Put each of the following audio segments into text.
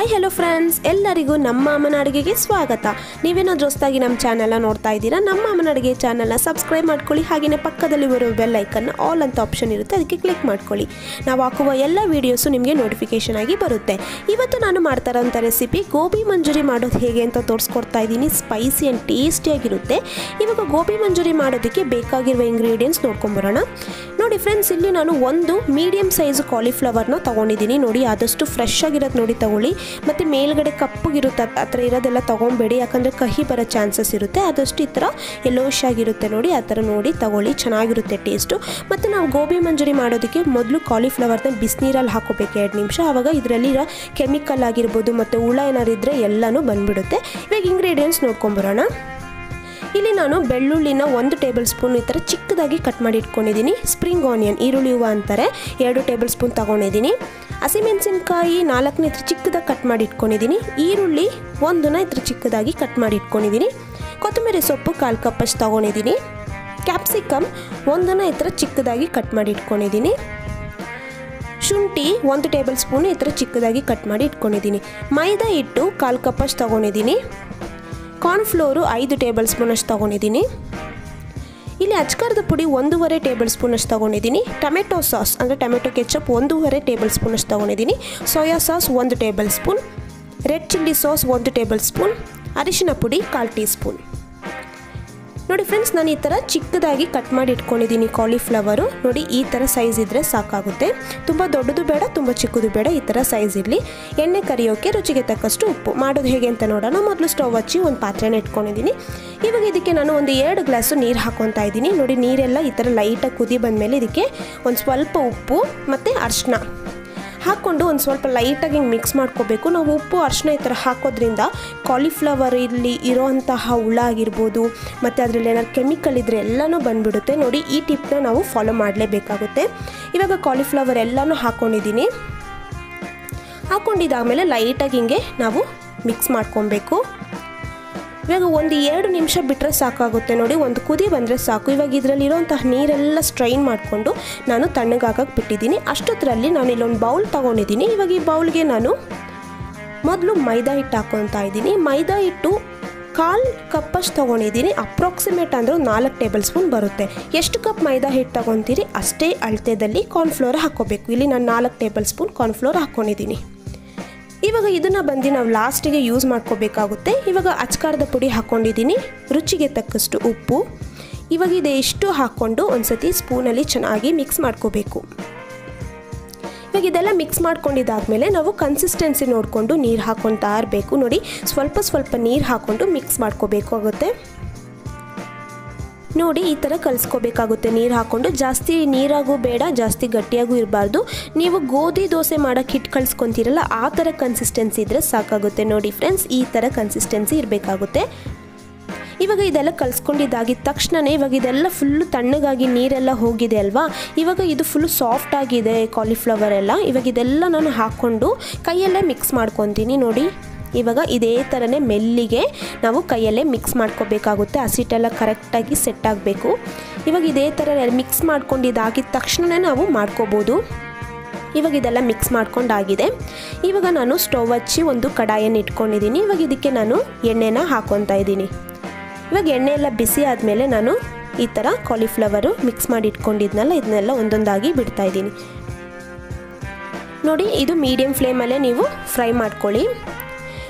Hi hello friends, ಎಲ್ಲರಿಗೂ ನಮ್ಮ ಅಮ್ಮನ ಅಡುಗೆಗೆ ಸ್ವಾಗತ. ನೀವೇನಾದರೂ ಹೊಸದಾಗಿ ನಮ್ಮ ಚಾನಲ್ನ ನೋಡ್ತಾ ಇದ್ದೀರಾ, ನಮ್ಮ ಅಮ್ಮನ ಅಡುಗೆ ಚಾನಲ್ನ ಸಬ್ಸ್ಕ್ರೈಬ್ ಮಾಡ್ಕೊಳ್ಳಿ. ಹಾಗೆಯೇ ಪಕ್ಕದಲ್ಲಿ ಬರೋ ಬೆಲ್ ಐಕನ್ನ ಆಲ್ ಅಂತ ಆಪ್ಷನ್ ಇರುತ್ತೆ, ಅದಕ್ಕೆ ಕ್ಲಿಕ್ ಮಾಡ್ಕೊಳ್ಳಿ. ನಾವು ಹಾಕುವ ಎಲ್ಲ ವೀಡಿಯೋಸು ನಿಮಗೆ ನೋಟಿಫಿಕೇಶನ್ ಆಗಿ ಬರುತ್ತೆ. ಇವತ್ತು ನಾನು ಮಾಡ್ತಾ ಇರೋಂಥ ರೆಸಿಪಿ ಗೋಬಿ ಮಂಚೂರಿ ಮಾಡೋದು ಹೇಗೆ ಅಂತ ತೋರಿಸ್ಕೊಡ್ತಾ ಇದ್ದೀನಿ. ಸ್ಪೈಸಿ ಆ್ಯಂಡ್ ಟೇಸ್ಟಿಯಾಗಿರುತ್ತೆ. ಇವಾಗ ಗೋಬಿ ಮಂಚೂರಿ ಮಾಡೋದಕ್ಕೆ ಬೇಕಾಗಿರುವ ಇಂಗ್ರೀಡಿಯೆಂಟ್ಸ್ ನೋಡ್ಕೊಂಬರೋಣ. ನೋಡಿ ಫ್ರೆಂಡ್ಸ್, ಇಲ್ಲಿ ನಾನು ಒಂದು ಮೀಡಿಯಮ್ ಸೈಜ್ ಕಾಲಿಫ್ಲವರ್ನ ತೊಗೊಂಡಿದ್ದೀನಿ. ನೋಡಿ, ಆದಷ್ಟು ಫ್ರೆಶ್ ಆಗಿರೋದು ನೋಡಿ ತಗೊಳ್ಳಿ. ಮತ್ತು ಮೇಲ್ಗಡೆ ಕಪ್ಪಗಿರುತ್ತೆ ಆ ಥರ ಇರೋದೆಲ್ಲ ತೊಗೊಬೇಡಿ, ಯಾಕಂದರೆ ಕಹಿ ಬರೋ ಚಾನ್ಸಸ್ ಇರುತ್ತೆ. ಆದಷ್ಟು ಈ ಥರ ಯೆಲ್ಲೋಶ್ ಆಗಿರುತ್ತೆ ನೋಡಿ, ಆ ಥರ ನೋಡಿ ತಗೊಳ್ಳಿ, ಚೆನ್ನಾಗಿರುತ್ತೆ ಟೇಸ್ಟು. ಮತ್ತು ನಾವು ಗೋಬಿ ಮಂಚೂರಿ ಮಾಡೋದಕ್ಕೆ ಮೊದಲು ಕಾಲಿಫ್ಲವರ್ನ ಬಿಸಿನೀರಲ್ಲಿ ಹಾಕೋಬೇಕು 2 ನಿಮಿಷ. ಆವಾಗ ಇದರಲ್ಲಿರೋ ಕೆಮಿಕಲ್ ಆಗಿರ್ಬೋದು ಮತ್ತು ಹುಳ ಏನಾದ್ರು ಇದ್ದರೆ ಎಲ್ಲನೂ ಬಂದುಬಿಡುತ್ತೆ. ಇವಾಗ ಇಂಗ್ರೀಡಿಯೆಂಟ್ಸ್ ನೋಡ್ಕೊಂಬರೋಣ. ಇಲ್ಲಿ ನಾನು ಬೆಳ್ಳುಳ್ಳಿನ 1 ಟೇಬಲ್ ಸ್ಪೂನ್ ಈ ಥರ ಚಿಕ್ಕದಾಗಿ ಕಟ್ ಮಾಡಿ ಇಟ್ಕೊಂಡಿದ್ದೀನಿ. ಸ್ಪ್ರಿಂಗ್ ಆನಿಯನ್, ಈರುಳ್ಳಿ ಹೂವು ಅಂತಾರೆ, 2 ಟೇಬಲ್ ಸ್ಪೂನ್ ತೊಗೊಂಡಿದ್ದೀನಿ. ಹಸಿಮೆಣಸಿನ್ಕಾಯಿ 4ನೇ ಈ ಥರ ಚಿಕ್ಕದಾಗಿ ಕಟ್ ಮಾಡಿ ಇಟ್ಕೊಂಡಿದ್ದೀನಿ. ಈರುಳ್ಳಿ 1ನ ಈ ಥರ ಚಿಕ್ಕದಾಗಿ ಕಟ್ ಮಾಡಿ ಇಟ್ಕೊಂಡಿದ್ದೀನಿ. ಕೊತ್ತಂಬರಿ ಸೊಪ್ಪು 1/4 ಕಪ್ಪಷ್ಟು ತೊಗೊಂಡಿದ್ದೀನಿ. ಕ್ಯಾಪ್ಸಿಕಮ್ 1ನ ಈ ಥರ ಚಿಕ್ಕದಾಗಿ ಕಟ್ ಮಾಡಿ ಇಟ್ಕೊಂಡಿದ್ದೀನಿ. ಶುಂಠಿ 1 ಟೇಬಲ್ ಸ್ಪೂನ್ ಈ ಥರ ಚಿಕ್ಕದಾಗಿ ಕಟ್ ಮಾಡಿ ಇಟ್ಕೊಂಡಿದ್ದೀನಿ. ಮೈದಾ ಹಿಟ್ಟು 1/4 ಕಪ್ಪಷ್ಟು ತೊಗೊಂಡಿದ್ದೀನಿ. ಕಾರ್ನ್ಫ್ಲೋರು 5 ಟೇಬಲ್ ಸ್ಪೂನಷ್ಟು ತೊಗೊಂಡಿದ್ದೀನಿ. ಇಲ್ಲಿ ಅಚ್ಕಾರದ ಪುಡಿ 1.5 ಟೇಬಲ್ ಸ್ಪೂನಷ್ಟು ತೊಗೊಂಡಿದ್ದೀನಿ. ಟೊಮೆಟೊ ಸಾಸ್ ಅಂದರೆ ಟೊಮೆಟೊ ಕೆಚಪ್ 1.5 ಟೇಬಲ್ ಸ್ಪೂನಷ್ಟು ತೊಗೊಂಡಿದ್ದೀನಿ. Soya sauce 1 table spoon. Red chilli sauce 1 table spoon. ಅರಿಶಿನ ಪುಡಿ 1/4 ಟೀ ಸ್ಪೂನ್. ನೋಡಿ ಫ್ರೆಂಡ್ಸ್, ನಾನು ಈ ಥರ ಚಿಕ್ಕದಾಗಿ ಕಟ್ ಮಾಡಿ ಇಟ್ಕೊಂಡಿದ್ದೀನಿ ಕಾಲಿಫ್ಲವರು. ನೋಡಿ, ಈ ಥರ ಸೈಜ್ ಇದ್ದರೆ ಸಾಕಾಗುತ್ತೆ. ತುಂಬ ದೊಡ್ಡದು ಬೇಡ, ತುಂಬ ಚಿಕ್ಕದು ಬೇಡ, ಈ ಥರ ಸೈಜ್ ಇರಲಿ. ಎಣ್ಣೆ ಕರಿಯೋಕ್ಕೆ ರುಚಿಗೆ ತಕ್ಕಷ್ಟು ಉಪ್ಪು. ಮಾಡೋದು ಹೇಗೆ ಅಂತ ನೋಡೋಣ. ಮೊದಲು ಸ್ಟವ್ ಹಚ್ಚಿ ಒಂದು ಪಾತ್ರೆನ ಇಟ್ಕೊಂಡಿದ್ದೀನಿ. ಇವಾಗ ಇದಕ್ಕೆ ನಾನು ಒಂದು 2 ಗ್ಲಾಸು ನೀರು ಹಾಕ್ಕೊತಾ ಇದ್ದೀನಿ. ನೋಡಿ, ನೀರೆಲ್ಲ ಈ ಥರ ಲೈಟಾಗಿ ಕುದಿ ಬಂದಮೇಲೆ ಇದಕ್ಕೆ ಒಂದು ಸ್ವಲ್ಪ ಉಪ್ಪು ಮತ್ತು ಅರಿಶಿನ ಹಾಕ್ಕೊಂಡು ಒಂದು ಸ್ವಲ್ಪ ಲೈಟಾಗಿ ಹಿಂಗೆ ಮಿಕ್ಸ್ ಮಾಡ್ಕೋಬೇಕು. ನಾವು ಉಪ್ಪು ಅರಿಶಿನ ಈ ಥರ ಹಾಕೋದ್ರಿಂದ ಕಾಲಿಫ್ಲವರ್ ಇಲ್ಲಿ ಇರೋವಂತಹ ಹುಳ ಆಗಿರ್ಬೋದು ಮತ್ತು ಅದರಲ್ಲಿ ಏನಾದ್ರು ಕೆಮಿಕಲ್ ಇದ್ದರೆ ಎಲ್ಲನೂ ಬಂದುಬಿಡುತ್ತೆ. ನೋಡಿ, ಈ ಟಿಪ್ನ ನಾವು ಫಾಲೋ ಮಾಡಲೇಬೇಕಾಗುತ್ತೆ. ಇವಾಗ ಕಾಲಿಫ್ಲವರ್ ಎಲ್ಲನೂ ಹಾಕ್ಕೊಂಡಿದ್ದೀನಿ. ಹಾಕ್ಕೊಂಡಿದ್ದಾದಮೇಲೆ ಲೈಟಾಗಿ ಹಿಂಗೆ ನಾವು ಮಿಕ್ಸ್ ಮಾಡ್ಕೊಬೇಕು. ಇವಾಗ ಒಂದು 2 ನಿಮಿಷ ಬಿಟ್ಟರೆ ಸಾಕಾಗುತ್ತೆ. ನೋಡಿ, ಒಂದು ಕುದಿ ಬಂದರೆ ಸಾಕು. ಇವಾಗ ಇದರಲ್ಲಿರೋಂತಹ ನೀರೆಲ್ಲ ಸ್ಟ್ರೈನ್ ಮಾಡಿಕೊಂಡು ನಾನು ತಣ್ಣಗಾಗಕ್ಕೆ ಬಿಟ್ಟಿದ್ದೀನಿ. ಅಷ್ಟೊತ್ತರಲ್ಲಿ ನಾನು ಇಲ್ಲೊಂದು ಬೌಲ್ ತೊಗೊಂಡಿದ್ದೀನಿ. ಇವಾಗ ಈ ಬೌಲ್ಗೆ ನಾನು ಮೊದಲು ಮೈದಾ ಹಿಟ್ಟು ಹಾಕ್ಕೊತಾ ಇದ್ದೀನಿ. ಮೈದಾ ಹಿಟ್ಟು 1/4 ಕಪ್ಪಷ್ಟು ತೊಗೊಂಡಿದ್ದೀನಿ. ಅಪ್ರಾಕ್ಸಿಮೇಟ್ ಅಂದರೆ 4 ಟೇಬಲ್ ಸ್ಪೂನ್ ಬರುತ್ತೆ. ಎಷ್ಟು ಕಪ್ ಮೈದಾ ಹಿಟ್ಟು ತೊಗೊತೀರಿ ಅಷ್ಟೇ ಅಳತೆದಲ್ಲಿ ಕಾರ್ನ್ಫ್ಲೋರ್ ಹಾಕ್ಕೋಬೇಕು. ಇಲ್ಲಿ ನಾನು 4 ಟೇಬಲ್ ಸ್ಪೂನ್ ಕಾರ್ನ್ಫ್ಲೋರ್ ಹಾಕ್ಕೊಂಡಿದ್ದೀನಿ. ಇವಾಗ ಇದನ್ನು ಬಂದು ನಾವು ಲಾಸ್ಟಿಗೆ ಯೂಸ್ ಮಾಡ್ಕೋಬೇಕಾಗುತ್ತೆ. ಇವಾಗ ಅಚ್ಕಾರದ ಪುಡಿ ಹಾಕ್ಕೊಂಡಿದ್ದೀನಿ, ರುಚಿಗೆ ತಕ್ಕಷ್ಟು ಉಪ್ಪು. ಇವಾಗ ಇದೆಷ್ಟು ಹಾಕ್ಕೊಂಡು ಒಂದು ಸತಿ ಸ್ಪೂನಲ್ಲಿ ಚೆನ್ನಾಗಿ ಮಿಕ್ಸ್ ಮಾಡ್ಕೋಬೇಕು. ಇವಾಗ ಇದೆಲ್ಲ ಮಿಕ್ಸ್ ಮಾಡ್ಕೊಂಡಿದ್ದಾದಮೇಲೆ ನಾವು ಕನ್ಸಿಸ್ಟೆನ್ಸಿ ನೋಡಿಕೊಂಡು ನೀರು ಹಾಕ್ಕೊತಾ ಇರಬೇಕು. ನೋಡಿ, ಸ್ವಲ್ಪ ನೀರು ಹಾಕ್ಕೊಂಡು ಮಿಕ್ಸ್ ಮಾಡ್ಕೋಬೇಕಾಗುತ್ತೆ. ನೋಡಿ, ಈ ಥರ ಕಲಿಸ್ಕೋಬೇಕಾಗುತ್ತೆ ನೀರು ಹಾಕ್ಕೊಂಡು. ಜಾಸ್ತಿ ನೀರಾಗೂ ಬೇಡ, ಜಾಸ್ತಿ ಗಟ್ಟಿಯಾಗೂ ಇರಬಾರ್ದು. ನೀವು ಗೋಧಿ ದೋಸೆ ಮಾಡೋಕ್ಕೆ ಹಿಟ್ಟು ಕಲಿಸ್ಕೊತೀರಲ್ಲ, ಆ ಥರ ಕನ್ಸಿಸ್ಟೆನ್ಸಿ ಇದ್ದರೆ ಸಾಕಾಗುತ್ತೆ. ನೋಡಿ ಫ್ರೆಂಡ್ಸ್, ಈ ಥರ ಕನ್ಸಿಸ್ಟೆನ್ಸಿ ಇರಬೇಕಾಗುತ್ತೆ. ಇವಾಗ ಇದೆಲ್ಲ ಕಲಿಸ್ಕೊಂಡಿದ್ದಾಗಿದ್ದ ತಕ್ಷಣವೇ ಇವಾಗ ಇದೆಲ್ಲ ಫುಲ್ಲು ತಣ್ಣಗಾಗಿ ನೀರೆಲ್ಲ ಹೋಗಿದೆ ಅಲ್ವಾ. ಇವಾಗ ಇದು ಫುಲ್ಲು ಸಾಫ್ಟ್ ಆಗಿದೆ ಕಾಲಿಫ್ಲವರ್ ಎಲ್ಲ. ಇವಾಗ ಇದೆಲ್ಲ ನಾನು ಹಾಕ್ಕೊಂಡು ಕೈಯಲ್ಲೇ ಮಿಕ್ಸ್ ಮಾಡ್ಕೊತೀನಿ. ನೋಡಿ, ಇವಾಗ ಇದೇ ಥರನೇ ಮೆಲ್ಲಿಗೆ ನಾವು ಕೈಯಲ್ಲೇ ಮಿಕ್ಸ್ ಮಾಡ್ಕೋಬೇಕಾಗುತ್ತೆ. ಹಸಿಟ್ಟೆಲ್ಲ ಕರೆಕ್ಟಾಗಿ ಸೆಟ್ ಆಗಬೇಕು. ಇವಾಗ ಇದೇ ಥರ ಮಿಕ್ಸ್ ಮಾಡ್ಕೊಂಡಿದ್ದಾಗಿದ್ದ ತಕ್ಷಣವೇ ನಾವು ಮಾಡ್ಕೋಬೋದು. ಇವಾಗ ಇದೆಲ್ಲ ಮಿಕ್ಸ್ ಮಾಡ್ಕೊಂಡಾಗಿದೆ. ಇವಾಗ ನಾನು ಸ್ಟವ್ ಹಚ್ಚಿ ಒಂದು ಕಡಾಯನ್ನು ಇಟ್ಕೊಂಡಿದ್ದೀನಿ. ಇವಾಗ ಇದಕ್ಕೆ ನಾನು ಎಣ್ಣೆನ ಹಾಕ್ಕೊತಾ ಇದ್ದೀನಿ. ಇವಾಗ ಎಣ್ಣೆ ಎಲ್ಲ ಬಿಸಿ ಆದಮೇಲೆ ನಾನು ಈ ಥರ ಕಾಲಿಫ್ಲವರು ಮಿಕ್ಸ್ ಮಾಡಿ ಇಟ್ಕೊಂಡಿದ್ನಲ್ಲ, ಇದನ್ನೆಲ್ಲ ಒಂದೊಂದಾಗಿ ಬಿಡ್ತಾಯಿದ್ದೀನಿ. ನೋಡಿ, ಇದು ಮೀಡಿಯಮ್ ಫ್ಲೇಮಲ್ಲೇ ನೀವು ಫ್ರೈ ಮಾಡ್ಕೊಳ್ಳಿ.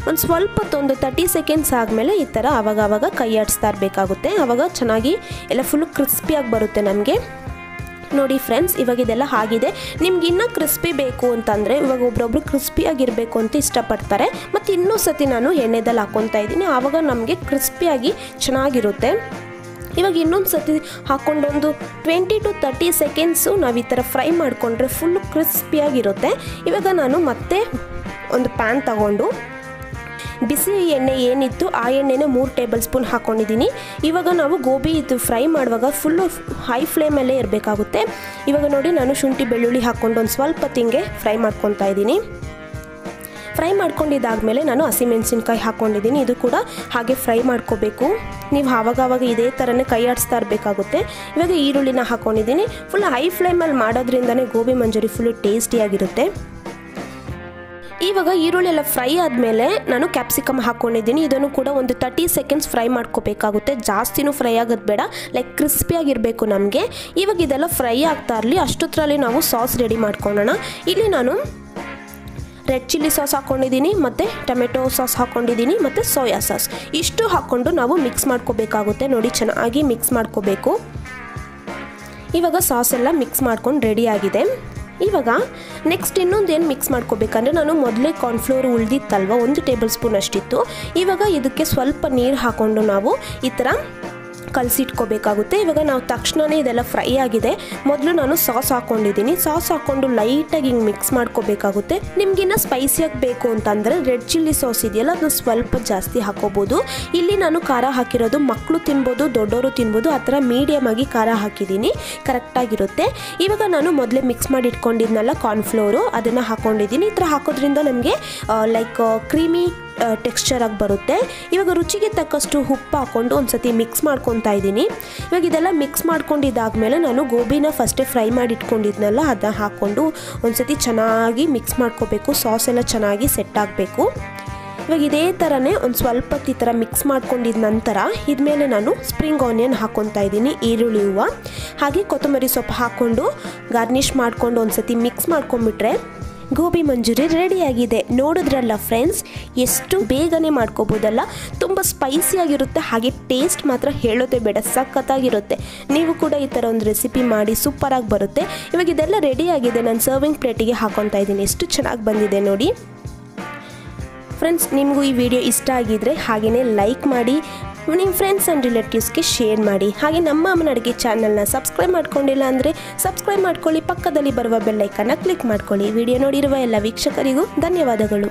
ಒಂದು ಸ್ವಲ್ಪ 30 ಸೆಕೆಂಡ್ಸ್ ಆದಮೇಲೆ ಈ ಥರ ಆವಾಗ ಕೈ ಆಡಿಸ್ತಾ ಇರಬೇಕಾಗುತ್ತೆ. ಆವಾಗ ಚೆನ್ನಾಗಿ ಎಲ್ಲ ಫುಲ್ಲು ಕ್ರಿಸ್ಪಿಯಾಗಿ ಬರುತ್ತೆ ನಮಗೆ. ನೋಡಿ ಫ್ರೆಂಡ್ಸ್, ಇವಾಗ ಇದೆಲ್ಲ ಆಗಿದೆ. ನಿಮ್ಗೆ ಇನ್ನೂ ಕ್ರಿಸ್ಪಿ ಬೇಕು ಅಂತಂದರೆ ಇವಾಗ ಒಬ್ಬೊಬ್ರು ಕ್ರಿಸ್ಪಿಯಾಗಿರಬೇಕು ಅಂತ ಇಷ್ಟಪಡ್ತಾರೆ. ಮತ್ತು ಇನ್ನೂ ಸತಿ ನಾನು ಎಣ್ಣೆದಲ್ಲಿ ಹಾಕ್ಕೊತಾ ಇದ್ದೀನಿ. ಆವಾಗ ನಮಗೆ ಕ್ರಿಸ್ಪಿಯಾಗಿ ಚೆನ್ನಾಗಿರುತ್ತೆ. ಇವಾಗ ಇನ್ನೊಂದು ಸತಿ ಹಾಕ್ಕೊಂಡೊಂದು 20 to 30 ಸೆಕೆಂಡ್ಸು ನಾವು ಈ ಥರ ಫ್ರೈ ಮಾಡಿಕೊಂಡ್ರೆ ಫುಲ್ಲು ಕ್ರಿಸ್ಪಿಯಾಗಿರುತ್ತೆ. ಇವಾಗ ನಾನು ಮತ್ತೆ ಒಂದು ಪ್ಯಾನ್ ತಗೊಂಡು ಬಿಸಿ ಎಣ್ಣೆ ಏನಿತ್ತು ಆ ಎಣ್ಣೆನ 3 ಟೇಬಲ್ ಸ್ಪೂನ್ ಹಾಕ್ಕೊಂಡಿದ್ದೀನಿ. ಇವಾಗ ನಾವು ಗೋಬಿ ಇದು ಫ್ರೈ ಮಾಡುವಾಗ ಫುಲ್ಲು ಹೈ ಫ್ಲೇಮಲ್ಲೇ ಇರಬೇಕಾಗುತ್ತೆ. ಇವಾಗ ನೋಡಿ, ನಾನು ಶುಂಠಿ ಬೆಳ್ಳುಳ್ಳಿ ಹಾಕ್ಕೊಂಡು ಒಂದು ಸ್ವಲ್ಪ ತಿಂಗೆ ಫ್ರೈ ಮಾಡ್ಕೊತಾ ಇದ್ದೀನಿ. ಫ್ರೈ ಮಾಡ್ಕೊಂಡಿದ್ದಾದಮೇಲೆ ನಾನು ಹಸಿಮೆಣಸಿನ್ಕಾಯಿ ಹಾಕ್ಕೊಂಡಿದ್ದೀನಿ. ಇದು ಕೂಡ ಹಾಗೆ ಫ್ರೈ ಮಾಡ್ಕೋಬೇಕು. ನೀವು ಆವಾಗ ಇದೇ ಥರನೇ ಕೈ ಆಡಿಸ್ತಾ ಇರಬೇಕಾಗುತ್ತೆ. ಇವಾಗ ಈರುಳ್ಳಿನ ಹಾಕ್ಕೊಂಡಿದ್ದೀನಿ. ಫುಲ್ ಹೈ ಫ್ಲೇಮಲ್ಲಿ ಮಾಡೋದ್ರಿಂದನೇ ಗೋಬಿ ಮಂಚೂರಿ ಫುಲ್ಲು ಟೇಸ್ಟಿಯಾಗಿರುತ್ತೆ. ಇವಾಗ ಈರುಳ್ಳಿ ಎಲ್ಲ ಫ್ರೈ ಆದಮೇಲೆ ನಾನು ಕ್ಯಾಪ್ಸಿಕಮ್ ಹಾಕ್ಕೊಂಡಿದ್ದೀನಿ. ಇದನ್ನು ಕೂಡ ಒಂದು 30 ಸೆಕೆಂಡ್ಸ್ ಫ್ರೈ ಮಾಡ್ಕೋಬೇಕಾಗುತ್ತೆ. ಜಾಸ್ತಿನೂ ಫ್ರೈ ಆಗೋದು ಬೇಡ, ಲೈಕ್ ಕ್ರಿಸ್ಪಿಯಾಗಿರಬೇಕು ನಮಗೆ. ಇವಾಗ ಇದೆಲ್ಲ ಫ್ರೈ ಆಗ್ತಾ ಇರಲಿ, ಅಷ್ಟೊತ್ತರಲ್ಲಿ ನಾವು ಸಾಸ್ ರೆಡಿ ಮಾಡ್ಕೊಳ್ಳೋಣ. ಇಲ್ಲಿ ನಾನು ರೆಡ್ ಚಿಲ್ಲಿ ಸಾಸ್ ಹಾಕ್ಕೊಂಡಿದ್ದೀನಿ, ಮತ್ತು ಟೊಮೆಟೊ ಸಾಸ್ ಹಾಕ್ಕೊಂಡಿದ್ದೀನಿ, ಮತ್ತು ಸೋಯಾ ಸಾಸ್ ಇಷ್ಟು ಹಾಕ್ಕೊಂಡು ನಾವು ಮಿಕ್ಸ್ ಮಾಡ್ಕೋಬೇಕಾಗುತ್ತೆ. ನೋಡಿ, ಚೆನ್ನಾಗಿ ಮಿಕ್ಸ್ ಮಾಡ್ಕೋಬೇಕು. ಇವಾಗ ಸಾಸ್ ಎಲ್ಲ ಮಿಕ್ಸ್ ಮಾಡ್ಕೊಂಡು ರೆಡಿ ಆಗಿದೆ. ಇವಾಗ ನೆಕ್ಸ್ಟ್ ಇನ್ನೊಂದು ಏನು ಮಿಕ್ಸ್ ಮಾಡ್ಕೋಬೇಕಂದ್ರೆ, ನಾನು ಮೊದಲೇ ಕಾರ್ನ್ಫ್ಲೋರ್ ಉಳಿದಿತ್ತಲ್ವ, 1 ಟೇಬಲ್ ಸ್ಪೂನ್ ಅಷ್ಟಿತ್ತು. ಇವಾಗ ಇದಕ್ಕೆ ಸ್ವಲ್ಪ ನೀರು ಹಾಕ್ಕೊಂಡು ನಾವು ಈ ಥರ ಕಲಸಿಟ್ಕೋಬೇಕಾಗುತ್ತೆ. ಇವಾಗ ನಾವು ತಕ್ಷಣವೇ ಇದೆಲ್ಲ ಫ್ರೈ ಆಗಿದೆ. ಮೊದಲು ನಾನು ಸಾಸ್ ಹಾಕ್ಕೊಂಡಿದ್ದೀನಿ. ಸಾಸ್ ಹಾಕ್ಕೊಂಡು ಲೈಟಾಗಿ ಹಿಂಗೆ ಮಿಕ್ಸ್ ಮಾಡ್ಕೋಬೇಕಾಗುತ್ತೆ. ನಿಮಗಿನ್ನ ಸ್ಪೈಸಿಯಾಗಿ ಬೇಕು ಅಂತಂದರೆ ರೆಡ್ ಚಿಲ್ಲಿ ಸಾಸ್ ಇದೆಯಲ್ಲ, ಅದು ಸ್ವಲ್ಪ ಜಾಸ್ತಿ ಹಾಕೋಬೋದು. ಇಲ್ಲಿ ನಾನು ಖಾರ ಹಾಕಿರೋದು ಮಕ್ಕಳು ತಿನ್ಬೋದು, ದೊಡ್ಡವರು ತಿನ್ಬೋದು, ಆ ಥರ ಮೀಡಿಯಮ್ ಆಗಿ ಖಾರ ಹಾಕಿದ್ದೀನಿ, ಕರೆಕ್ಟಾಗಿರುತ್ತೆ. ಇವಾಗ ನಾನು ಮೊದಲೇ ಮಿಕ್ಸ್ ಮಾಡಿ ಇಟ್ಕೊಂಡಿದ್ನಲ್ಲ ಕಾರ್ನ್ಫ್ಲೋರು, ಅದನ್ನು ಹಾಕ್ಕೊಂಡಿದ್ದೀನಿ. ಈ ಥರ ಹಾಕೋದ್ರಿಂದ ನಮಗೆ ಲೈಕ್ ಕ್ರೀಮಿ ಟೆಕ್ಸ್ಚರ್ ಆಗಿ ಬರುತ್ತೆ. ಇವಾಗ ರುಚಿಗೆ ತಕ್ಕಷ್ಟು ಉಪ್ಪು ಹಾಕ್ಕೊಂಡು ಒಂದ್ಸತಿ ಮಿಕ್ಸ್ ಮಾಡ್ಕೊತಾ ಇದ್ದೀನಿ. ಇವಾಗ ಇದೆಲ್ಲ ಮಿಕ್ಸ್ ಮಾಡ್ಕೊಂಡಿದ್ದಾದಮೇಲೆ ನಾನು ಗೋಬಿನ ಫಸ್ಟೇ ಫ್ರೈ ಮಾಡಿ ಇಟ್ಕೊಂಡಿದ್ನಲ್ಲ, ಅದನ್ನ ಹಾಕ್ಕೊಂಡು ಒಂದ್ಸತಿ ಚೆನ್ನಾಗಿ ಮಿಕ್ಸ್ ಮಾಡ್ಕೋಬೇಕು. ಸಾಸ್ ಎಲ್ಲ ಚೆನ್ನಾಗಿ ಸೆಟ್ ಆಗಬೇಕು. ಇವಾಗ ಇದೇ ಥರನೇ ಒಂದು ಸ್ವಲ್ಪ ಈ ಥರ ಮಿಕ್ಸ್ ಮಾಡ್ಕೊಂಡಿದ್ದ ನಂತರ ಇದ್ಮೇಲೆ ನಾನು ಸ್ಪ್ರಿಂಗ್ ಆನಿಯನ್ ಹಾಕ್ಕೊತಾ ಇದ್ದೀನಿ, ಈರುಳ್ಳಿ ಹೂವು, ಹಾಗೆ ಕೊತ್ತಂಬರಿ ಸೊಪ್ಪು ಹಾಕ್ಕೊಂಡು ಗಾರ್ನಿಷ್ ಮಾಡ್ಕೊಂಡು ಒಂದ್ಸತಿ ಮಿಕ್ಸ್ ಮಾಡ್ಕೊಂಬಿಟ್ರೆ ಗೋಬಿ ಮಂಚೂರಿ ರೆಡಿಯಾಗಿದೆ. ನೋಡಿದ್ರಲ್ಲ ಫ್ರೆಂಡ್ಸ್, ಎಷ್ಟು ಬೇಗನೆ ಮಾಡ್ಕೋಬೋದಲ್ಲ. ತುಂಬ ಸ್ಪೈಸಿಯಾಗಿರುತ್ತೆ, ಹಾಗೆ ಟೇಸ್ಟ್ ಮಾತ್ರ ಹೇಳೋದೇ ಬೇಡ, ಸಖತ್ತಾಗಿರುತ್ತೆ. ನೀವು ಕೂಡ ಈ ಥರ ಒಂದು ರೆಸಿಪಿ ಮಾಡಿ, ಸೂಪರಾಗಿ ಬರುತ್ತೆ. ಇವಾಗ ಇದೆಲ್ಲ ರೆಡಿಯಾಗಿದೆ. ನಾನು ಸರ್ವಿಂಗ್ ಪ್ಲೇಟಿಗೆ ಹಾಕ್ಕೊತಾ ಇದ್ದೀನಿ. ಎಷ್ಟು ಚೆನ್ನಾಗಿ ಬಂದಿದೆ ನೋಡಿ ಫ್ರೆಂಡ್ಸ್. ನಿಮಗೂ ಈ ವಿಡಿಯೋ ಇಷ್ಟ ಆಗಿದ್ದರೆ ಹಾಗೆಯೇ ಲೈಕ್ ಮಾಡಿ, ನಿಮ್ಮ ಫ್ರೆಂಡ್ಸ್ ಆ್ಯಂಡ್ ರಿಲೇಟಿವ್ಸ್ಗೆ ಶೇರ್ ಮಾಡಿ. ಹಾಗೆ ನಮ್ಮ ಅಮ್ಮನ ಅಡುಗೆ ಚಾನಲ್ನ ಸಬ್ಸ್ಕ್ರೈಬ್ ಮಾಡ್ಕೊಂಡಿಲ್ಲ ಅಂದರೆ ಸಬ್ಸ್ಕ್ರೈಬ್ ಮಾಡ್ಕೊಳ್ಳಿ. ಪಕ್ಕದಲ್ಲಿ ಬರುವ ಬೆಲ್ ಐಕನ್ನ ಕ್ಲಿಕ್ ಮಾಡ್ಕೊಳ್ಳಿ. ವಿಡಿಯೋ ನೋಡಿರುವ ಎಲ್ಲ ವೀಕ್ಷಕರಿಗೂ ಧನ್ಯವಾದಗಳು.